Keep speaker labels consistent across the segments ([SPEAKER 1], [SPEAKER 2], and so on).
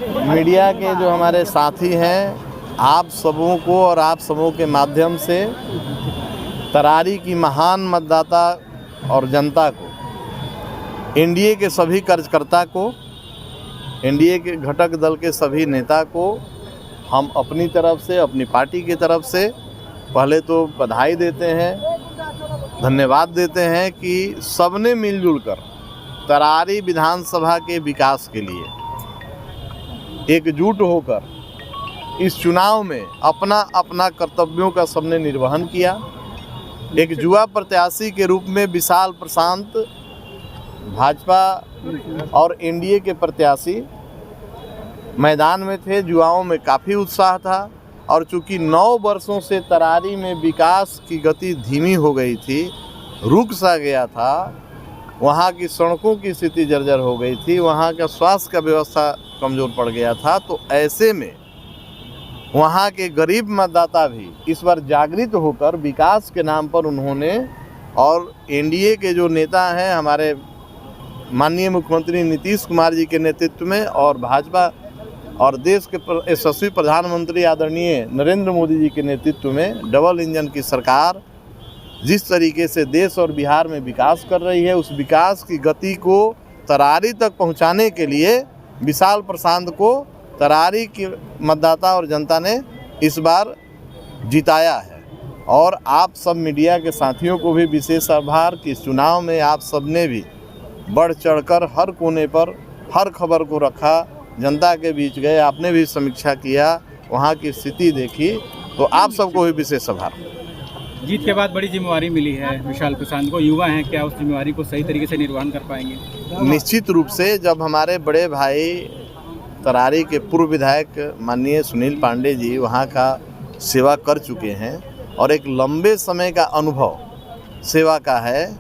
[SPEAKER 1] Media के जो हमारे साथी हैं, आप सबों को और आप सबों के माध्यम से तरारी की महान मतदाता और जनता को, एनडीए के सभी कार्यकर्ता को, एनडीए के घटक दल के सभी नेता को हम अपनी तरफ से, अपनी पार्टी की तरफ से पहले तो बधाई देते हैं, धन्यवाद देते हैं कि सबने मिलजुल कर तरारी विधानसभा के विकास के लिए एकजुट होकर इस चुनाव में अपना अपना कर्तव्यों का सबने निर्वहन किया। एक युवा प्रत्याशी के रूप में विशाल प्रशांत भाजपा और एनडीए के प्रत्याशी मैदान में थे। युवाओं में काफ़ी उत्साह था और चूंकि 9 वर्षों से तरारी में विकास की गति धीमी हो गई थी, रुक सा गया था, वहाँ की सड़कों की स्थिति जर्जर हो गई थी, वहाँ का स्वास्थ्य का व्यवस्था कमज़ोर पड़ गया था, तो ऐसे में वहाँ के गरीब मतदाता भी इस बार जागृत होकर विकास के नाम पर उन्होंने, और एनडीए के जो नेता हैं हमारे माननीय मुख्यमंत्री नीतीश कुमार जी के नेतृत्व में और भाजपा और देश के यशस्वी प्रधानमंत्री आदरणीय नरेंद्र मोदी जी के नेतृत्व में डबल इंजन की सरकार जिस तरीके से देश और बिहार में विकास कर रही है, उस विकास की गति को तरारी तक पहुंचाने के लिए विशाल प्रशांत को तरारी की मतदाता और जनता ने इस बार जिताया है। और आप सब मीडिया के साथियों को भी विशेष आभार कि इस चुनाव में आप सब ने भी बढ़ चढ़कर हर कोने पर हर खबर को रखा, जनता के बीच गए, आपने भी समीक्षा किया, वहाँ की स्थिति देखी, तो आप सबको भी विशेष आभार।
[SPEAKER 2] जीत के बाद बड़ी जिम्मेवारी मिली है विशाल प्रशांत को, युवा हैं, क्या उस जिम्मेवारी को सही तरीके से निर्वहन कर पाएंगे?
[SPEAKER 1] निश्चित रूप से जब हमारे बड़े भाई तरारी के पूर्व विधायक माननीय सुनील पांडे जी वहाँ का सेवा कर चुके हैं और एक लंबे समय का अनुभव सेवा का है,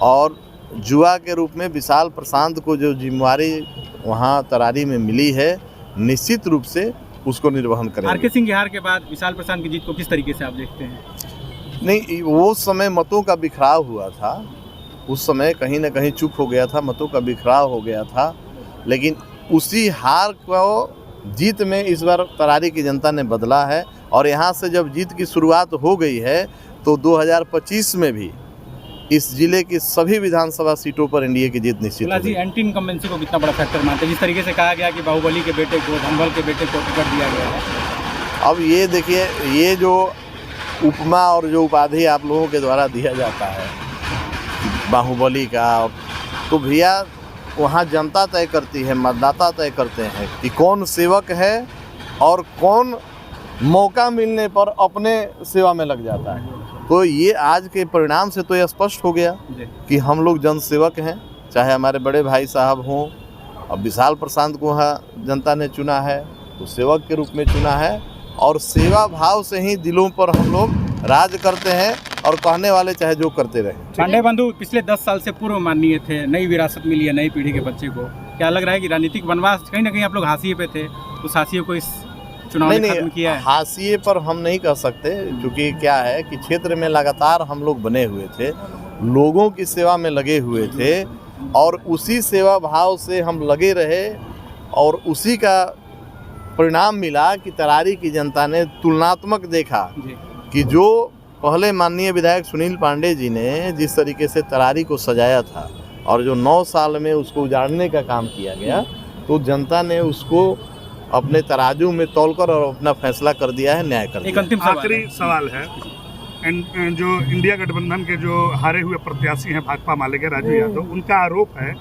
[SPEAKER 1] और युवा के रूप में विशाल प्रशांत को जो जिम्मेवारी वहाँ तरारी में मिली है, निश्चित रूप से उसको निर्वहन करेंगे।
[SPEAKER 2] आर के सिंह के हार के बाद विशाल प्रशांत की जीत को किस तरीके से आप देखते हैं?
[SPEAKER 1] नहीं, वो समय मतों का बिखराव हुआ था, उस समय कहीं ना कहीं चुप हो गया था, मतों का बिखराव हो गया था, लेकिन उसी हार को जीत में इस बार तरारी की जनता ने बदला है। और यहाँ से जब जीत की शुरुआत हो गई है तो 2025 में भी इस जिले की सभी विधानसभा सीटों पर एनडीए की जीत निश्चित है।
[SPEAKER 2] एंटी इनकम्बेंसी को कितना बड़ा फैक्टर मानते हैं, जिस तरीके से कहा गया कि बाहुबली के बेटे को, धनबल के बेटे को टिकट दिया गया है?
[SPEAKER 1] अब ये देखिए, ये जो उपमा और जो उपाधि आप लोगों के द्वारा दिया जाता है बाहुबली का, तो भैया वहाँ जनता तय करती है, मतदाता तय करते हैं कि कौन सेवक है और कौन मौका मिलने पर अपने सेवा में लग जाता है। तो ये आज के परिणाम से तो यह स्पष्ट हो गया कि हम लोग जनसेवक हैं, चाहे हमारे बड़े भाई साहब हों। अब विशाल प्रशांत को वहाँ जनता ने चुना है तो सेवक के रूप में चुना है, और सेवा भाव से ही दिलों पर हम लोग राज करते हैं, और कहने वाले चाहे जो करते रहे।
[SPEAKER 2] पांडे बंधु पिछले 10 साल से पूर्व माननीय थे, नई विरासत मिली है नई पीढ़ी के बच्चे को, क्या लग रहा है कि राजनीतिक वनवास कहीं ना कहीं आप लोग हाशिए पे थे, उस हाशिए को इस चुनाव ने खत्म किया है?
[SPEAKER 1] हाशिए पर हम नहीं कह सकते, क्योंकि क्या है कि क्षेत्र में लगातार हम लोग बने हुए थे, लोगों की सेवा में लगे हुए थे, और उसी सेवा भाव से हम लगे रहे, और उसी का परिणाम मिला कि तरारी की जनता ने तुलनात्मक देखा कि जो पहले माननीय विधायक सुनील पांडे जी ने जिस तरीके से तरारी को सजाया था और जो 9 साल में उसको उजाड़ने का काम किया गया, तो जनता ने उसको अपने तराजू में तौलकर और अपना फैसला कर दिया है, न्याय कर दिया।
[SPEAKER 2] एक अंतिम
[SPEAKER 3] आखिरी सवाल है, जो इंडिया गठबंधन के जो हारे हुए प्रत्याशी हैं भाजपा माले के राजू यादव, उनका आरोप है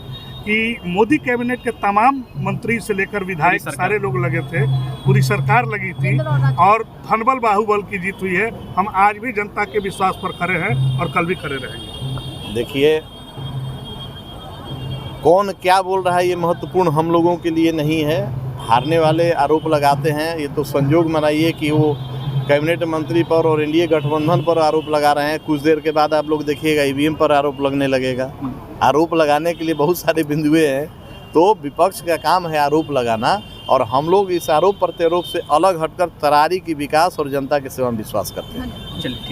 [SPEAKER 3] कि मोदी कैबिनेट के तमाम मंत्री से लेकर विधायक सारे लोग लगे थे, पूरी सरकार लगी थी, और धनबल बाहुबल की जीत हुई है। हम आज भी जनता के विश्वास पर खड़े हैं और कल भी खड़े रहेंगे।
[SPEAKER 1] देखिए, कौन क्या बोल रहा है ये महत्वपूर्ण हम लोगों के लिए नहीं है। हारने वाले आरोप लगाते हैं, ये तो संजोग मनाइए कि वो कैबिनेट मंत्री पर और एनडीए गठबंधन पर आरोप लगा रहे हैं। कुछ देर के बाद आप लोग देखिएगा ईवीएम पर आरोप लगने लगेगा। आरोप लगाने के लिए बहुत सारे बिंदुएं हैं, तो विपक्ष का काम है आरोप लगाना, और हम लोग इस आरोप प्रत्यारोप से अलग हटकर तरारी की विकास और जनता की सेवा में विश्वास करते हैं।
[SPEAKER 2] चलिए ठीक।